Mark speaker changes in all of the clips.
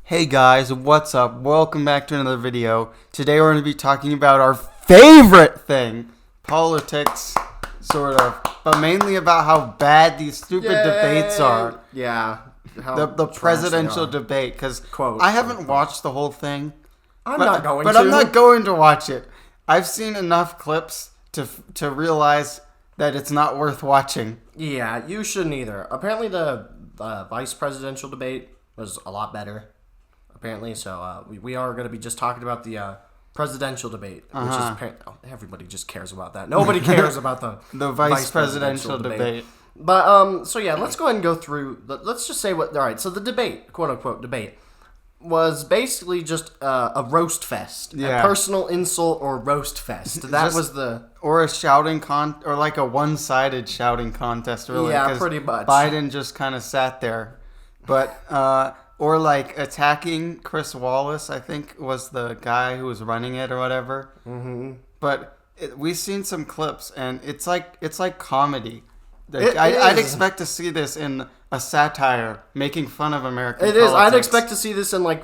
Speaker 1: Hey guys, what's up? Welcome back to another video. Today we're going to be talking about our favorite thing, politics, sort of, but mainly about how bad these stupid debates are.
Speaker 2: Yeah.
Speaker 1: The presidential debate, because I haven't watched the whole thing.
Speaker 2: I'm not going
Speaker 1: to watch it. I've seen enough clips to realize that it's not worth watching.
Speaker 2: Yeah, you shouldn't either. Apparently the vice presidential debate was a lot better. Apparently, so we are going to be just talking about the presidential debate, which is everybody just cares about that. Nobody cares about
Speaker 1: the vice presidential debate.
Speaker 2: But so yeah, let's go ahead and go through. Let's just say what. All right, so the debate, quote unquote debate, was basically just a roast fest, a personal insult or roast fest. That was
Speaker 1: or a shouting or like a one-sided shouting contest, really.
Speaker 2: Yeah, pretty much.
Speaker 1: Biden just kind of sat there, but. Or like attacking Chris Wallace, I think was the guy who was running it or whatever. Mm-hmm. But we've seen some clips, and it's like comedy. I'd expect to see this in a satire making fun of American politics.
Speaker 2: I'd expect to see this in like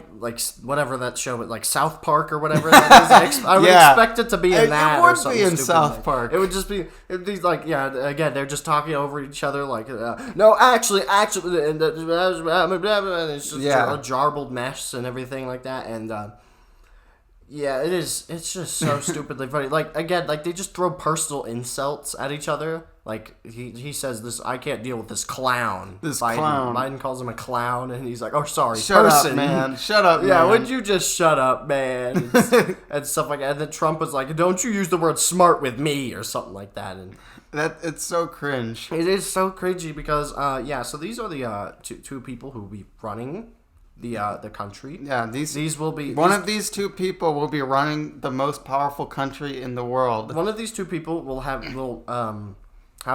Speaker 2: whatever that show, like South Park or whatever that is. I would expect it to be in that.
Speaker 1: It
Speaker 2: or
Speaker 1: would
Speaker 2: something
Speaker 1: be in
Speaker 2: stupid
Speaker 1: South Park.
Speaker 2: It would just be. It'd be like again, they're just talking over each other. Like no, actually, and it's just a jarbled mess and everything like that. And yeah, it is. It's just so stupidly funny. Like again, like they just throw personal insults at each other. Like he says this, I can't deal with this clown. Biden calls him a clown, and he's like, "Oh, sorry,
Speaker 1: shut up, man. Shut up, man.
Speaker 2: Yeah, would you just shut up, man?" And stuff like that. And then Trump was like, "Don't you use the word smart with me," or something like that. And
Speaker 1: it's so cringe.
Speaker 2: It is so cringy because so these are the two people who will be running the country.
Speaker 1: Yeah, these will be of these two people will be running the most powerful country in the world.
Speaker 2: One of these two people will have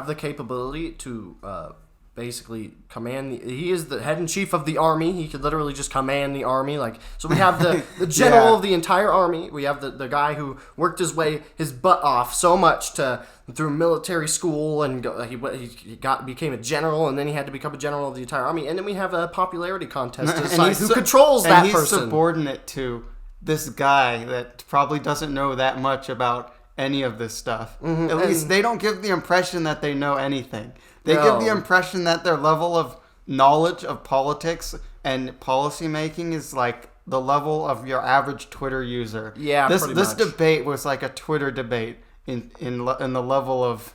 Speaker 2: the capability to basically command. He is the head and chief of the army. He could literally just command the army. So we have the general of the entire army. We have the guy who worked his butt off so much through military school, and he became a general, and then he had to become a general of the entire army. And then we have a popularity contest to decide who controls that person.
Speaker 1: And he's subordinate to this guy that probably doesn't know that much about any of this stuff. Mm-hmm. At least they don't give the impression that they know anything. They give the impression that their level of knowledge of politics and policy making is like the level of your average Twitter user.
Speaker 2: Yeah,
Speaker 1: this debate was like a Twitter debate in the level of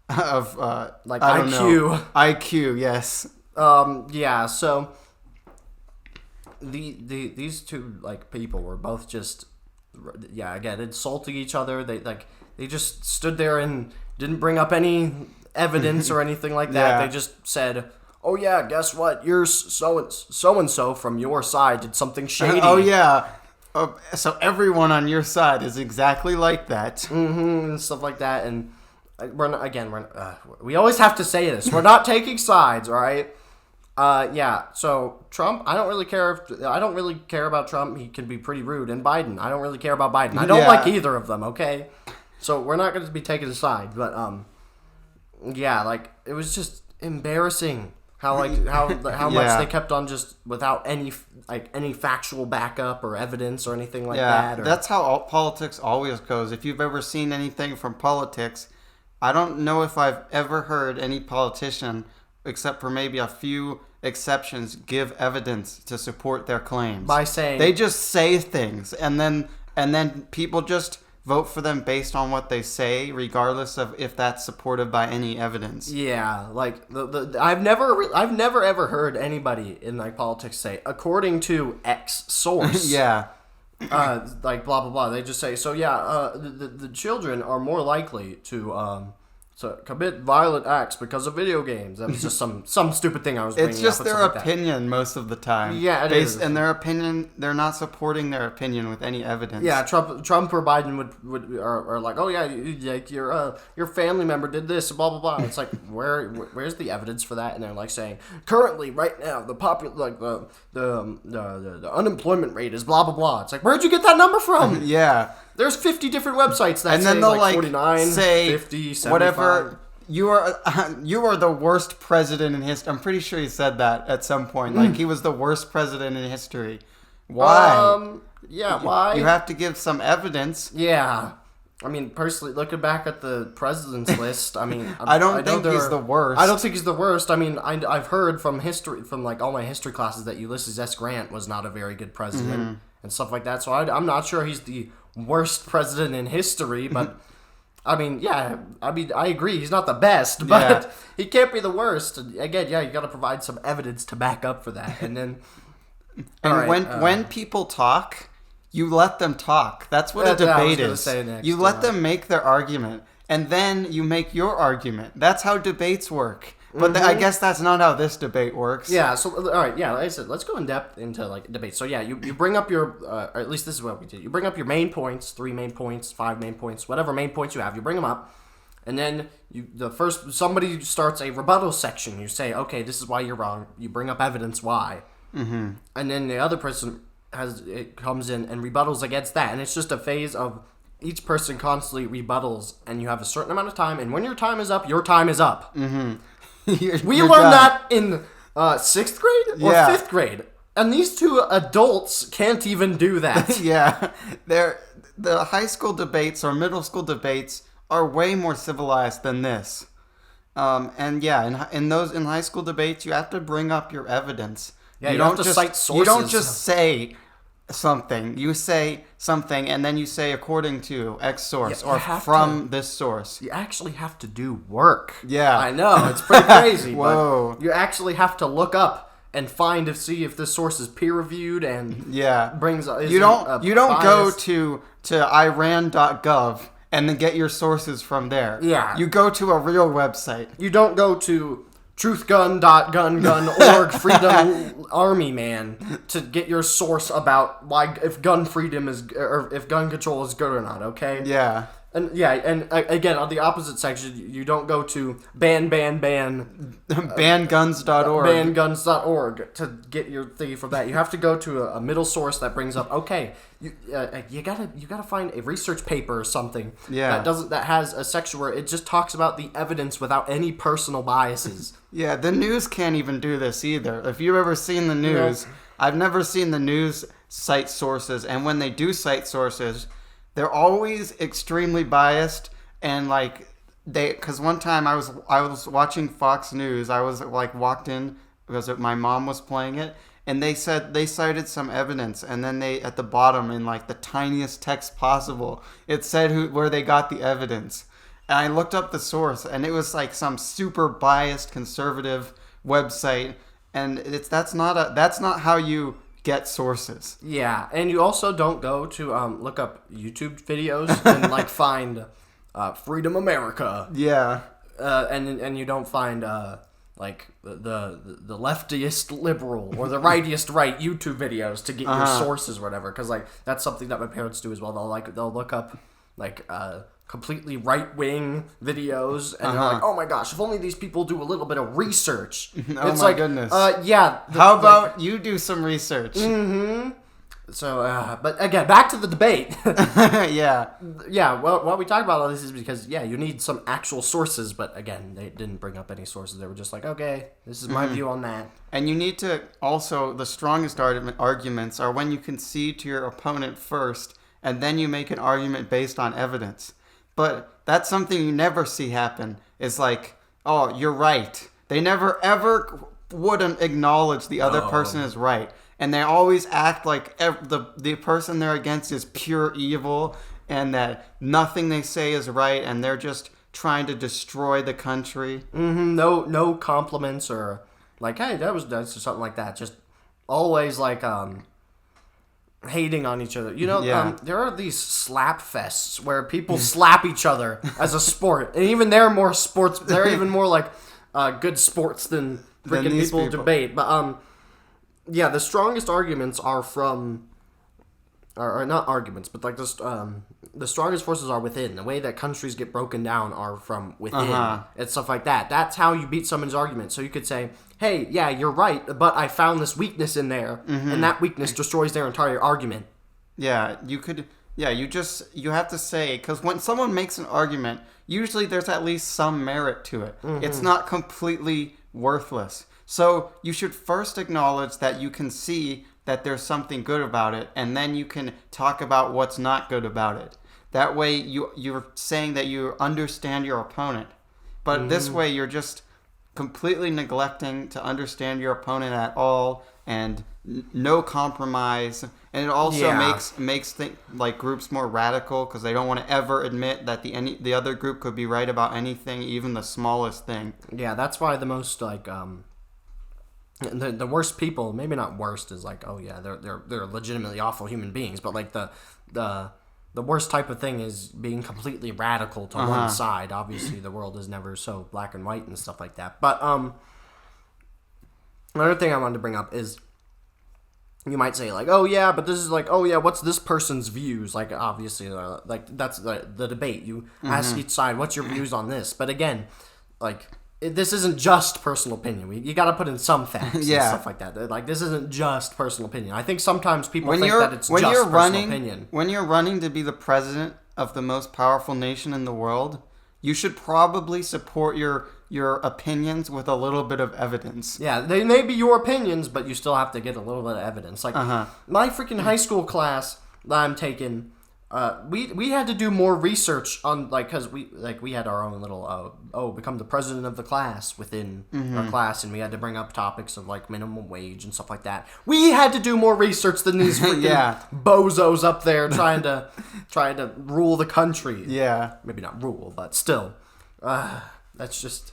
Speaker 2: like
Speaker 1: I don't
Speaker 2: IQ.
Speaker 1: know. IQ, yes.
Speaker 2: Yeah. So these two people were both just. Yeah, again, insulting each other. They just stood there and didn't bring up any evidence or anything like that. Yeah. They just said, "Oh yeah, guess what? You're so and so from your side did something shady."
Speaker 1: Oh yeah. So everyone on your side is exactly like that.
Speaker 2: Mm-hmm, and stuff like that. And we always have to say this. We're not taking sides, all right? So Trump, I don't really care about Trump. He can be pretty rude. And Biden, I don't really care about Biden. I don't like either of them, okay? So we're not going to be taking a side, but it was just embarrassing how much they kept on just without any factual backup or evidence or anything like that.
Speaker 1: Yeah, that's how politics always goes. If you've ever seen anything from politics, I don't know if I've ever heard any politician, except for maybe a few exceptions, give evidence to support their claims.
Speaker 2: By saying...
Speaker 1: They just say things, and then people just vote for them based on what they say, regardless of if that's supported by any evidence.
Speaker 2: Yeah, I've never ever heard anybody in politics say, according to X source.
Speaker 1: Yeah.
Speaker 2: Blah, blah, blah. They just say, so yeah, the children are more likely to commit violent acts because of video games. That was just some stupid thing I was bringing up.
Speaker 1: It's just their opinion most of the time.
Speaker 2: Yeah, it is.
Speaker 1: And their opinion, they're not supporting their opinion with any evidence.
Speaker 2: Yeah, Trump or Biden are like, oh yeah, your family member did this, blah blah blah. It's like where's the evidence for that? And they're saying currently right now the unemployment rate is blah blah blah. It's like, where'd you get that number from?
Speaker 1: Yeah.
Speaker 2: There's 50 different websites that
Speaker 1: and then
Speaker 2: say
Speaker 1: they'll
Speaker 2: 49,
Speaker 1: say
Speaker 2: 50, 75.
Speaker 1: whatever you are the worst president in history. I'm pretty sure he said that at some point. Like he was the worst president in history. Why?
Speaker 2: Yeah, why?
Speaker 1: You have to give some evidence.
Speaker 2: Yeah. I mean, personally, looking back at the president's list, I mean,
Speaker 1: I don't think he's the worst.
Speaker 2: I don't think he's the worst. I mean, I've heard from history, from like all my history classes, that Ulysses S. Grant was not a very good president and stuff like that. So I'm not sure he's the worst president in history, but I mean, yeah, I agree, he's not the best, but he can't be the worst. And again, yeah, you got to provide some evidence to back up for that, and then.
Speaker 1: When people talk, you let them talk. That's what a debate is. You let them make their argument, and then you make your argument. That's how debates work. But I guess that's not how this debate works.
Speaker 2: Yeah, so, all right, yeah, like I said, let's go in depth into, like, debates. So, yeah, you bring up your, or at least this is what we did. You bring up your main points, 3 main points, 5 main points, whatever main points you have, you bring them up, and then somebody starts a rebuttal section. You say, okay, this is why you're wrong. You bring up evidence why. Mm-hmm. And then the other person comes in and rebuttals against that, and it's just a phase of each person constantly rebuttals, and you have a certain amount of time, and when your time is up, your time is up. Mm-hmm. We learned that in 6th grade or 5th grade, and these two adults can't even do that.
Speaker 1: Yeah, the high school debates or middle school debates are way more civilized than this. And yeah, in high school debates, you have to bring up your evidence.
Speaker 2: Yeah, you don't have to cite sources.
Speaker 1: You don't just say something. You say something, and then you say according to X source or from this source.
Speaker 2: You actually have to do work.
Speaker 1: Yeah.
Speaker 2: I know, it's pretty crazy.
Speaker 1: Whoa.
Speaker 2: But you actually have to look up and see if this source is peer reviewed and brings.
Speaker 1: You don't go to Iran.gov and then get your sources from there.
Speaker 2: Yeah.
Speaker 1: You go to a real website.
Speaker 2: You don't go to truthgun.gun.org freedom army man to get your source about if gun freedom is, or if gun control is good or not, okay?
Speaker 1: Yeah.
Speaker 2: And again, on the opposite section, you don't go to banguns.org banguns.org to get your thing from that. You have to go to a middle source that brings up, okay, you gotta find a research paper or something that has a section where it just talks about the evidence without any personal biases.
Speaker 1: Yeah, the news can't even do this either. If you've ever seen the news, I've never seen the news cite sources, and when they do cite sources, they're always extremely biased, and because one time I was watching Fox News. I was walked in because my mom was playing it, and they said they cited some evidence, and then they at the bottom in the tiniest text possible, it said where they got the evidence. And I looked up the source, and it was some super biased conservative website, and that's not how you get sources.
Speaker 2: Yeah, and you also don't go to look up YouTube videos and find Freedom America.
Speaker 1: Yeah.
Speaker 2: And you don't find the leftiest liberal or the rightiest right YouTube videos to get your sources or whatever, because that's something that my parents do as well. They'll look up completely right-wing videos, and they're like, oh my gosh, if only these people do a little bit of research.
Speaker 1: It's goodness.
Speaker 2: How
Speaker 1: about you do some research?
Speaker 2: Mm-hmm. So, but again, back to the debate.
Speaker 1: Yeah.
Speaker 2: Yeah, well, what we talk about all this is because, you need some actual sources, but again, they didn't bring up any sources. They were just like, okay, this is my view on that.
Speaker 1: And you need to also, the strongest arguments are when you concede to your opponent first, and then you make an argument based on evidence. But that's something you never see happen. Is oh, you're right. They never ever wouldn't acknowledge the other person is right. And they always act like the person they're against is pure evil, and that nothing they say is right, and they're just trying to destroy the country.
Speaker 2: Mm-hmm. No compliments or hey, that was nice or something like that. Just always hating on each other. There are these slap fests where people slap each other as a sport, and even they're more sports. They're even more good sports than freaking people debate. But the strongest arguments are from, or not arguments, but the strongest forces are within. The way that countries get broken down are from within and stuff like that. That's how you beat someone's argument. So you could say, hey, yeah, you're right, but I found this weakness in there, and that weakness destroys their entire argument.
Speaker 1: Yeah, you could. Yeah, you have to say, because when someone makes an argument, usually there's at least some merit to it. It's not completely worthless. So you should first acknowledge that you can see that there's something good about it, and then you can talk about what's not good about it. That way you're saying that you understand your opponent. But this way you're just completely neglecting to understand your opponent at all, and no compromise. And it also makes like groups more radical, because they don't want to ever admit that the other group could be right about anything, even the smallest thing.
Speaker 2: Yeah, that's why the most like the worst people, maybe not worst, is like, oh yeah, they're legitimately awful human beings, but like the worst type of thing is being completely radical to one side. Obviously, the world is never so black and white and stuff like that. But another thing I wanted to bring up is, you might say like, oh yeah, but this is like, oh yeah, what's this person's views? Like, obviously, like that's the debate. You ask each side, what's your views on this? But again, like, this isn't just personal opinion. You got to put in some facts and stuff like that. Like, this isn't just personal opinion. I think sometimes people think that it's just personal opinion.
Speaker 1: When you're running to be the president of the most powerful nation in the world, you should probably support your opinions with a little bit of evidence.
Speaker 2: Yeah, they may be your opinions, but you still have to get a little bit of evidence. Like, my freaking high school class that I'm taking, we had to do more research on, like, because we had our own little become the president of the class within our class, and we had to bring up topics of like minimum wage and stuff like that. We had to do more research than these freaking bozos up there trying to rule the country.
Speaker 1: Yeah,
Speaker 2: maybe not rule, but still, that's just.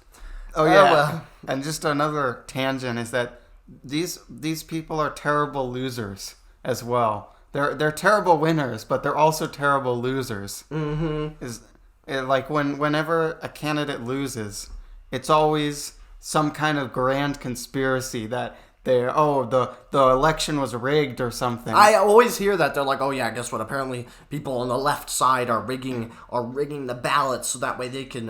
Speaker 1: Oh yeah, well. And just another tangent is that these people are terrible losers as well. They're terrible winners, but they're also terrible losers. Is like whenever a candidate loses, it's always some kind of grand conspiracy that the election was rigged or something.
Speaker 2: I always hear that. They're like, oh yeah, guess what? Apparently people on the left side are rigging the ballots so that way they can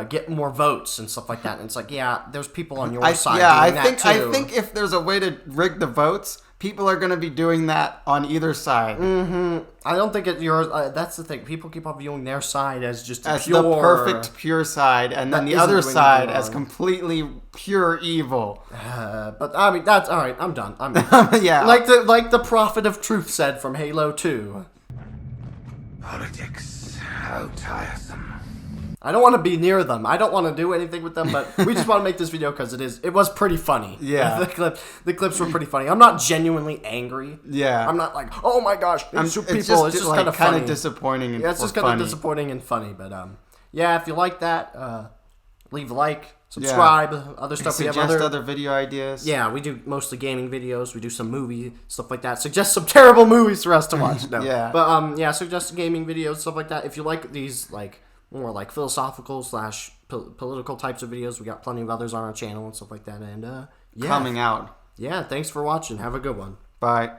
Speaker 2: get more votes and stuff like that. And it's like, yeah, there's people on your side doing that too.
Speaker 1: I think if there's a way to rig the votes, people are going to be doing that on either side.
Speaker 2: I don't think that's the thing. People keep on viewing their side as just
Speaker 1: the perfect pure side, and then the other side as completely pure evil.
Speaker 2: But I mean, that's all right. I'm done.
Speaker 1: Yeah.
Speaker 2: Like the prophet of truth said from Halo 2.
Speaker 3: Politics, how tiresome.
Speaker 2: I don't want to be near them. I don't want to do anything with them, but we just want to make this video because it was pretty funny.
Speaker 1: Yeah.
Speaker 2: The clips were pretty funny. I'm not genuinely angry.
Speaker 1: Yeah.
Speaker 2: I'm not like, oh my gosh, these people. It's just
Speaker 1: like,
Speaker 2: kind
Speaker 1: of disappointing and
Speaker 2: it's just kind of disappointing and funny. But yeah, if you like that, leave a like, subscribe, other stuff.
Speaker 1: Suggest
Speaker 2: we have
Speaker 1: other video ideas.
Speaker 2: Yeah, we do mostly gaming videos. We do some movie stuff like that. Suggest some terrible movies for us to watch. No.
Speaker 1: Yeah.
Speaker 2: But yeah, suggest gaming videos, stuff like that. If you like these like more like philosophical / political types of videos, we got plenty of others on our channel and stuff like that. And
Speaker 1: coming out.
Speaker 2: Yeah, thanks for watching. Have a good one.
Speaker 1: Bye.